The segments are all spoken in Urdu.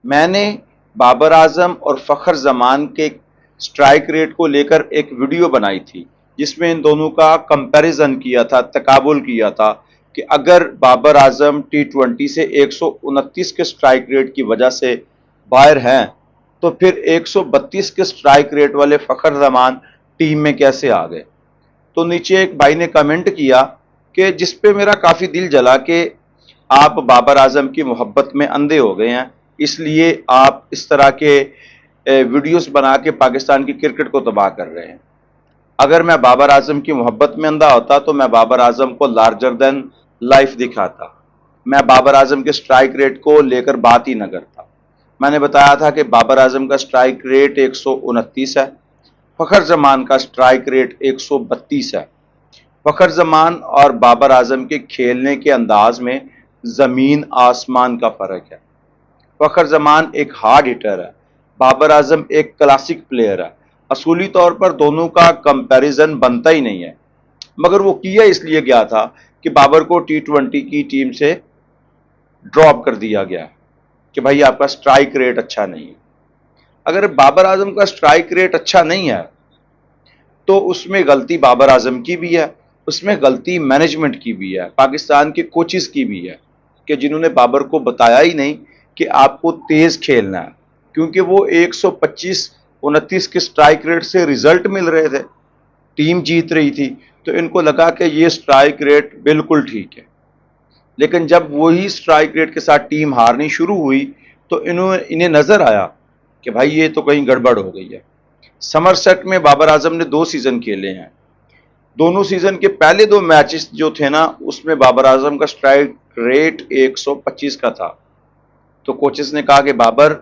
میں نے بابر اعظم اور فخر زمان کے سٹرائک ریٹ کو لے کر ایک ویڈیو بنائی تھی جس میں ان دونوں کا کمپیریزن کیا تھا، تقابل کیا تھا کہ اگر بابر اعظم T20 سے 129 کے سٹرائک ریٹ کی وجہ سے باہر ہیں تو پھر 132 کے سٹرائک ریٹ والے فخر زمان ٹیم میں کیسے آ گئے۔ تو نیچے ایک بھائی نے کمنٹ کیا کہ جس پہ میرا کافی دل جلا کہ آپ بابر اعظم کی محبت میں اندھے ہو گئے ہیں، اس لیے آپ اس طرح کے ویڈیوز بنا کے پاکستان کی کرکٹ کو تباہ کر رہے ہیں۔ اگر میں بابر اعظم کی محبت میں اندھا ہوتا تو میں بابر اعظم کو لارجر دین لائف دکھاتا، میں بابر اعظم کے سٹرائک ریٹ کو لے کر بات ہی نہ کرتا۔ میں نے بتایا تھا کہ بابر اعظم کا سٹرائک ریٹ 129 ہے، فخر زمان کا سٹرائک ریٹ 132 ہے۔ فخر زمان اور بابر اعظم کے کھیلنے کے انداز میں زمین آسمان کا فرق ہے۔ فخر زمان ایک ہارڈ ہٹر ہے، بابر اعظم ایک کلاسک پلیئر ہے۔ اصولی طور پر دونوں کا کمپیریزن بنتا ہی نہیں ہے، مگر وہ کیا اس لیے گیا تھا کہ بابر کو T20 کی ٹیم سے ڈراپ کر دیا گیا کہ بھائی آپ کا سٹرائک ریٹ اچھا نہیں ہے۔ اگر بابر اعظم کا سٹرائک ریٹ اچھا نہیں ہے تو اس میں غلطی بابر اعظم کی بھی ہے، اس میں غلطی مینجمنٹ کی بھی ہے، پاکستان کے کوچز کی بھی ہے کہ جنہوں نے بابر کو بتایا ہی نہیں کہ آپ کو تیز کھیلنا ہے، کیونکہ وہ 125-29 کے سٹرائک ریٹ سے ریزلٹ مل رہے تھے، ٹیم جیت رہی تھی، تو ان کو لگا کہ یہ سٹرائک ریٹ بالکل ٹھیک ہے۔ لیکن جب وہی سٹرائک ریٹ کے ساتھ ٹیم ہارنی شروع ہوئی تو انہیں نظر آیا کہ بھائی یہ تو کہیں گڑبڑ ہو گئی ہے۔ سمر سیٹ میں بابر اعظم نے 2 سیزن کھیلے ہیں، دونوں سیزن کے پہلے 2 میچز جو تھے نا اس میں بابر اعظم کا سٹرائک ریٹ 125 کا تھا، تو کوچز نے کہا کہ بابر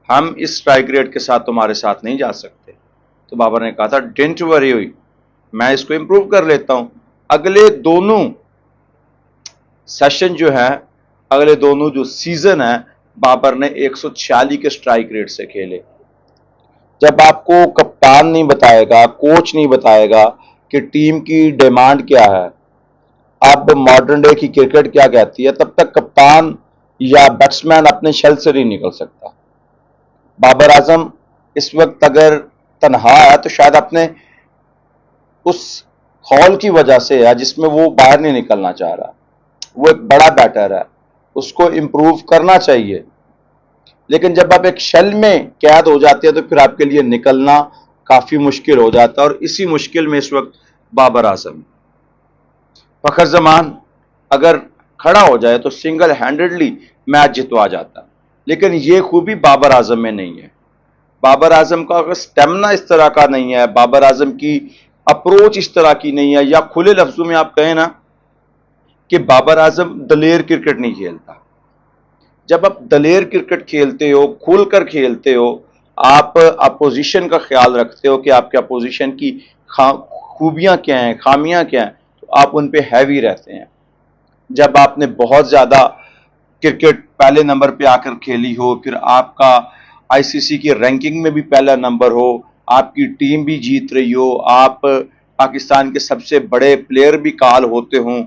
ہم اس سٹرائک ریٹ کے ساتھ تمہارے ساتھ نہیں جا سکتے، تو بابر نے کہا تھا ڈونٹ وری ہوئی، میں اس کو امپروو کر لیتا ہوں۔ اگلے دونوں سیشن جو ہے، اگلے دونوں جو سیزن ہے، بابر نے 146 کے سٹرائک ریٹ سے کھیلے۔ جب آپ کو کپتان نہیں بتائے گا، کوچ نہیں بتائے گا کہ ٹیم کی ڈیمانڈ کیا ہے، اب ماڈرن ڈے کی کرکٹ کیا کہتی ہے، تب تک کپتان یا بیٹسمین اپنے شیل سے نہیں نکل سکتا۔ بابر اعظم اس وقت اگر تنہا ہے تو شاید اپنے اس ہال کی وجہ سے ہے جس میں وہ باہر نہیں نکلنا چاہ رہا۔ وہ ایک بڑا بیٹر ہے، اس کو امپروو کرنا چاہیے، لیکن جب آپ ایک شیل میں قید ہو جاتے ہیں تو پھر آپ کے لیے نکلنا کافی مشکل ہو جاتا ہے، اور اسی مشکل میں اس وقت بابر اعظم۔ فخر زمان اگر کھڑا ہو جائے تو سنگل ہینڈڈلی میچ جتوا جاتا، لیکن یہ خوبی بابر اعظم میں نہیں ہے۔ بابر اعظم کا اگر سٹیمنا اس طرح کا نہیں ہے، بابر اعظم کی اپروچ اس طرح کی نہیں ہے، یا کھلے لفظوں میں آپ کہیں نا کہ بابر اعظم دلیر کرکٹ نہیں کھیلتا۔ جب آپ دلیر کرکٹ کھیلتے ہو، کھل کر کھیلتے ہو، آپ اپوزیشن کا خیال رکھتے ہو کہ آپ کے اپوزیشن کی خوبیاں کیا ہیں، خامیاں کیا ہیں، تو آپ ان پہ ہیوی رہتے ہیں۔ جب آپ نے بہت زیادہ کرکٹ پہلے نمبر پہ آ کر کھیلی ہو، پھر آپ کا ICC کی رینکنگ میں بھی پہلا نمبر ہو، آپ کی ٹیم بھی جیت رہی ہو، آپ پاکستان کے سب سے بڑے پلیئر بھی کال ہوتے ہوں،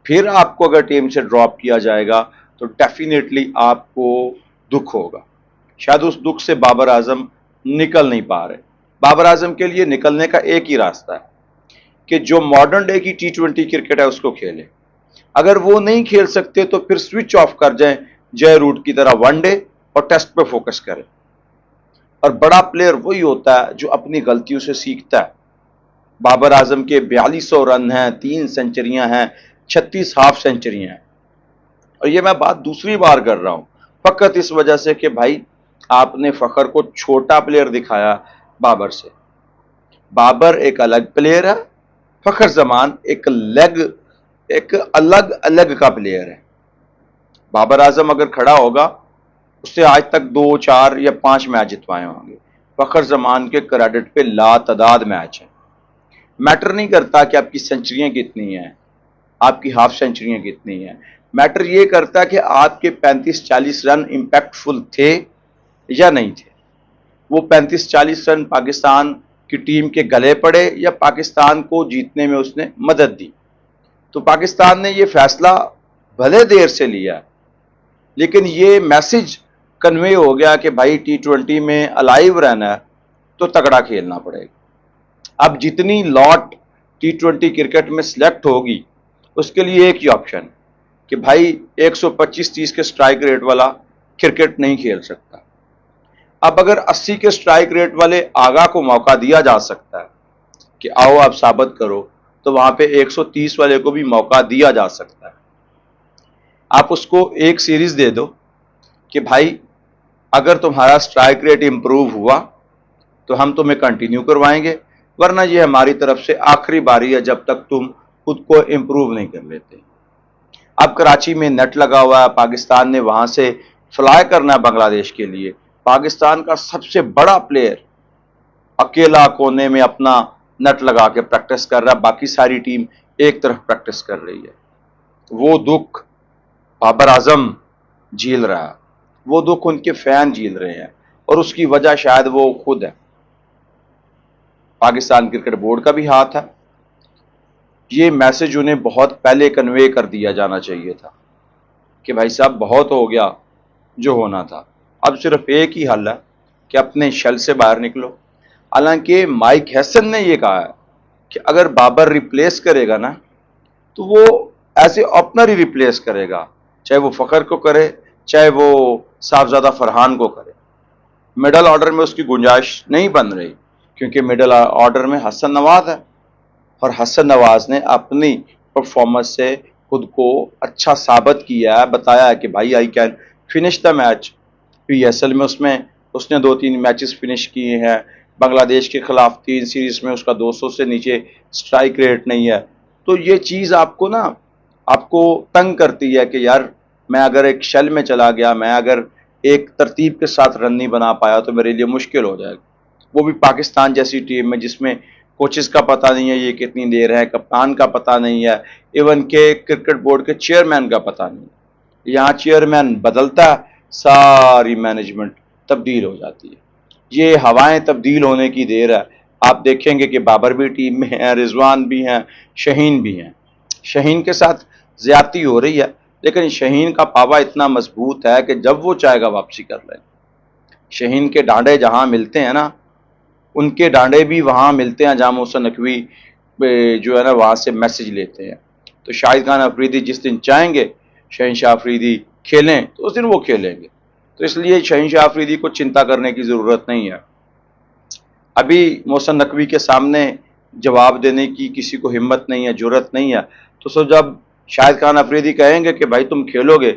پھر آپ کو اگر ٹیم سے ڈراپ کیا جائے گا تو ڈیفینیٹلی آپ کو دکھ ہوگا۔ شاید اس دکھ سے بابر اعظم نکل نہیں پا رہے۔ بابر اعظم کے لیے نکلنے کا ایک ہی راستہ ہے کہ جو ماڈرن ڈے کی T20 کرکٹ ہے اس کو کھیلے۔ اگر وہ نہیں کھیل سکتے تو پھر سوئچ آف کر جائیں، جے روٹ کی طرح ون ڈے اور ٹیسٹ پہ فوکس کریں۔ اور بڑا پلیئر وہی ہوتا ہے جو اپنی غلطیوں سے سیکھتا ہے۔ بابر اعظم کے 4200 رن ہیں، 3 سینچریاں ہیں، 36 ہاف سینچریاں ہیں، اور یہ میں بات دوسری بار کر رہا ہوں فقط اس وجہ سے کہ بھائی آپ نے فخر کو چھوٹا پلیئر دکھایا بابر سے۔ بابر ایک الگ پلیئر ہے، فخر زمان ایک الگ کا پلیئر ہے۔ بابر اعظم اگر کھڑا ہوگا اس سے آج تک 2 4 یا 5 میچ جتوائے ہوں گے۔ فخر زمان کے کریڈٹ پہ لا تعداد میچ ہیں۔ میٹر نہیں کرتا کہ آپ کی سینچریاں کتنی ہیں، آپ کی ہاف سینچریاں کتنی ہیں، میٹر یہ کرتا ہے کہ آپ کے 35-40 رن امپیکٹ فل تھے یا نہیں تھے۔ وہ 35-40 رن پاکستان کی ٹیم کے گلے پڑے یا پاکستان کو جیتنے میں اس نے مدد دی۔ تو پاکستان نے یہ فیصلہ بھلے دیر سے لیا، لیکن یہ میسج کنوے ہو گیا کہ بھائی T20 میں الائیو رہنا ہے تو تگڑا کھیلنا پڑے گا۔ اب جتنی لاٹ T20 کرکٹ میں سلیکٹ ہوگی اس کے لیے ایک ہی آپشن کہ بھائی 125-30 کے سٹرائک ریٹ والا کرکٹ نہیں کھیل سکتا۔ اب اگر 80 کے سٹرائک ریٹ والے آگا کو موقع دیا جا سکتا ہے کہ آؤ آپ ثابت کرو، تو وہاں پہ 130 والے کو بھی موقع دیا جا سکتا ہے۔ آپ اس کو ایک سیریز دے دو کہ بھائی اگر تمہارا سٹرائک ریٹ امپروو ہوا تو ہم تمہیں کنٹینیو کروائیں گے، ورنہ یہ ہماری طرف سے آخری باری ہے جب تک تم خود کو امپروو نہیں کر لیتے۔ اب کراچی میں نیٹ لگا ہوا ہے، پاکستان نے وہاں سے فلائی کرنا ہے بنگلہ دیش کے لیے۔ پاکستان کا سب سے بڑا پلیئر اکیلا کونے میں اپنا نیٹ لگا کے پریکٹس کر رہا ہے، باقی ساری ٹیم ایک طرف پریکٹس کر رہی ہے۔ وہ دکھ بابر اعظم جھیل رہا ہے، وہ دکھ ان کے فین جھیل رہے ہیں، اور اس کی وجہ شاید وہ خود ہے۔ پاکستان کرکٹ بورڈ کا بھی ہاتھ ہے۔ یہ میسج انہیں بہت پہلے کنوے کر دیا جانا چاہیے تھا کہ بھائی صاحب بہت ہو گیا جو ہونا تھا، اب صرف ایک ہی حل ہے کہ اپنے شل سے باہر نکلو۔ حالانکہ مائک ہیسن نے یہ کہا ہے کہ اگر بابر ریپلیس کرے گا نا تو وہ ایسے اوپنر ہی ریپلیس کرے گا، چاہے وہ فخر کو کرے چاہے وہ صاحبزادہ فرحان کو کرے۔ مڈل آرڈر میں اس کی گنجائش نہیں بن رہی، کیونکہ مڈل آرڈر میں حسن نواز ہے، اور حسن نواز نے اپنی پرفارمنس سے خود کو اچھا ثابت کیا ہے، بتایا ہے کہ بھائی I can finish the match. PSL میں اس نے 2-3 میچز فنش کیے ہیں، بنگلہ دیش کے خلاف 3 سیریز میں اس کا 200 سے نیچے سٹرائک ریٹ نہیں ہے۔ تو یہ چیز آپ کو تنگ کرتی ہے کہ یار میں اگر ایک شل میں چلا گیا، میں اگر ایک ترتیب کے ساتھ رن نہیں بنا پایا تو میرے لیے مشکل ہو جائے گا، وہ بھی پاکستان جیسی ٹیم میں جس میں کوچز کا پتہ نہیں ہے یہ کتنی دیر ہے، کپتان کا پتہ نہیں ہے، ایون کہ کرکٹ بورڈ کے چیئرمین کا پتہ نہیں ہے۔ یہاں چیئرمین بدلتا ہے، ساری مینجمنٹ تبدیل ہو جاتی ہے۔ یہ ہوائیں تبدیل ہونے کی دیر ہے۔ آپ دیکھیں گے کہ بابر بھی ٹیم میں ہیں، رضوان بھی ہیں، شہین بھی ہیں۔ شہین کے ساتھ زیادتی ہو رہی ہے، لیکن شہین کا پاوا اتنا مضبوط ہے کہ جب وہ چاہے گا واپسی کر لیں۔ شہین کے ڈانڈے جہاں ملتے ہیں نا، ان کے ڈانڈے بھی وہاں ملتے ہیں جہاں محسن نقوی جو ہے نا وہاں سے میسج لیتے ہیں۔ تو شاہد خان افریدی جس دن چاہیں گے شہنشاہ افریدی کھیلیں تو اس دن وہ کھیلیں گے، تو اس لیے شہنشاہ افریدی کو چنتا کرنے کی ضرورت نہیں ہے۔ ابھی محسن نقوی کے سامنے جواب دینے کی کسی کو ہمت نہیں ہے، جرت نہیں ہے، تو جب شاہد خان افریدی کہیں گے کہ بھائی تم کھیلو گے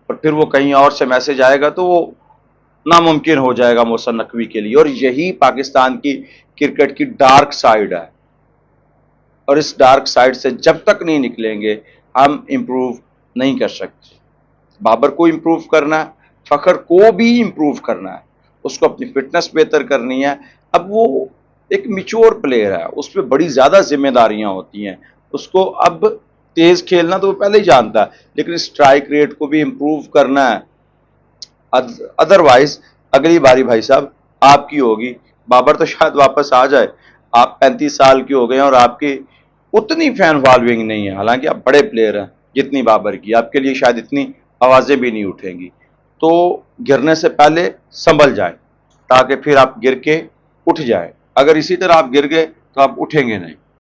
اور پھر وہ کہیں اور سے میسج آئے گا تو وہ ناممکن ہو جائے گا محسن نقوی کے لیے۔ اور یہی پاکستان کی کرکٹ کی ڈارک سائیڈ ہے، اور اس ڈارک سائیڈ سے جب تک نہیں نکلیں گے ہم امپروو نہیں کر سکتے۔ بابر کو امپروو کرنا ہے، فخر کو بھی امپروو کرنا ہے، اس کو اپنی فٹنس بہتر کرنی ہے۔ اب وہ ایک میچور پلیئر ہے، اس پہ بڑی زیادہ ذمہ داریاں ہوتی ہیں، اس کو اب تیز کھیلنا تو وہ پہلے ہی جانتا ہے، لیکن سٹرائک ریٹ کو بھی امپروو کرنا ہے۔ ادروائز اگلی باری بھائی صاحب آپ کی ہوگی۔ بابر تو شاید واپس آ جائے، آپ 35 سال کے ہو گئے ہیں اور آپ کی اتنی فین فالوئنگ نہیں ہے، حالانکہ آپ بڑے پلیئر ہیں جتنی بابر کی، آپ کے لیے شاید اتنی آوازیں بھی نہیں اٹھیں گی۔ تو گرنے سے پہلے سنبھل جائیں تاکہ پھر آپ گر کے اٹھ جائیں۔ اگر اسی طرح آپ گر گئے تو آپ اٹھیں گے نہیں۔